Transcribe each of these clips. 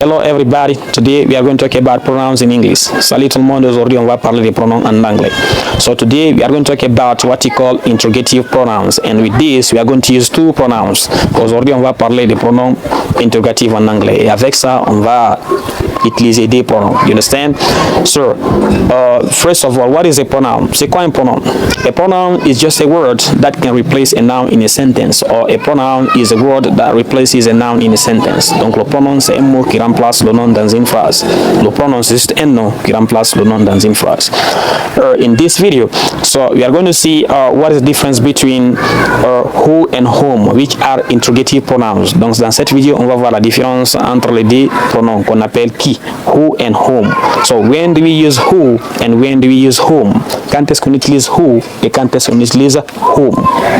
Hello everybody, today we are going to talk about pronouns in English. Salut tout le monde, aujourd'hui on va parler des pronoms en anglais. So today we are going to talk about what you call interrogative pronouns, and with this we are going to use two pronouns. Aujourd'hui on va parler des pronoms interrogatifs en anglais, et avec ça on va utiliser des pronoms. You understand? So first of all, what is a pronoun? C'est quoi un pronom? A pronoun is just a word that can replace a noun in a sentence, or a pronoun is a word that replaces a noun in a sentence. Donc le pronom c'est un mot qui remplace le nom dans une phrase. Le pronom c'est juste un nom qui remplace le nom dans une phrase. In this video, so we are going to see what is the difference between who and whom, which are interrogative pronouns. Donc dans cette vidéo, on va voir la différence entre les deux pronoms qu'on appelle qui, who and whom. So when do we use who and when do we use whom? Quand est-ce qu'on utilise who et quand est-ce qu'on utilise whom?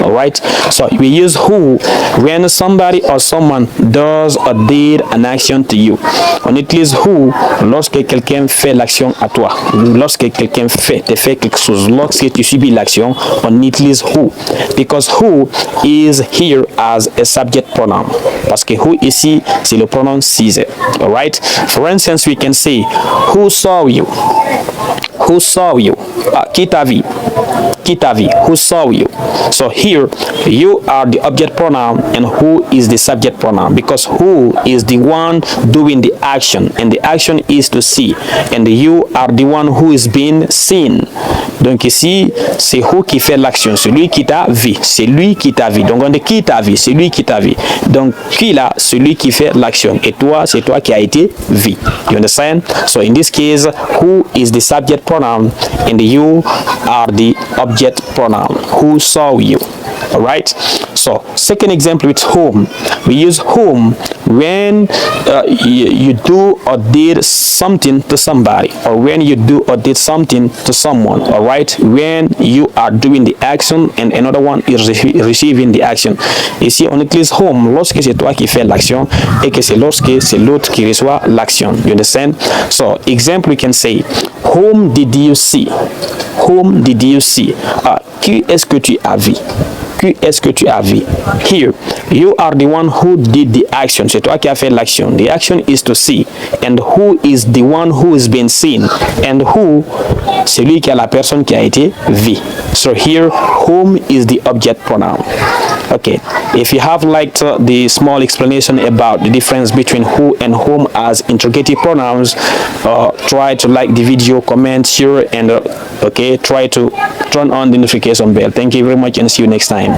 Alright? So we use who when somebody or someone does or did an action to you. On utilise who lorsque quelqu'un fait l'action à toi. Lorsque quelqu'un te fait quelque chose, lorsque tu subis l'action, on utilise who. Because who is here as a subject pronoun. Parce que who ici, c'est le pronom sujet. Alright? For instance, we can say, who saw you? Who saw you? Qui t'a vu? Qui t'a vu? Who saw you? So here, you are the object pronoun and who is the subject pronoun, because who is the one doing the action and the action is to see, and you are the one who is being seen. Donc ici, c'est who qui fait l'action, celui qui t'a vu, c'est lui qui t'a vu. Donc on dit qui t'a vu, c'est lui qui t'a vu. Donc qui là, celui qui fait l'action, et toi, c'est toi qui a été vu. You understand? So in this case, who is the subject pronoun and you are the object pronoun. Who saw you? Alright? So second example with whom. We use whom when you do or did something to somebody, or when you do or did something to someone. Alright? When you are doing the action and another one is receiving the action. Ici on utilise whom lorsque c'est toi qui fais l'action et que c'est lorsque c'est l'autre qui reçoit l'action. You understand? So example we can say, whom did you see? Whom did you see? Qui est-ce que tu as vu? Qui est-ce que tu as vu? Here, you are the one who did the action. C'est toi qui as fait l'action. The action is to see. And who is the one who is being seen? And who, c'est lui qui a la personne qui a été vue. So here, whom is the object pronoun. Okay, if you have liked the small explanation about the difference between who and whom as interrogative pronouns, try to like the video, comment, share, and okay, try to turn on the notification bell. Thank you very much and see you next time.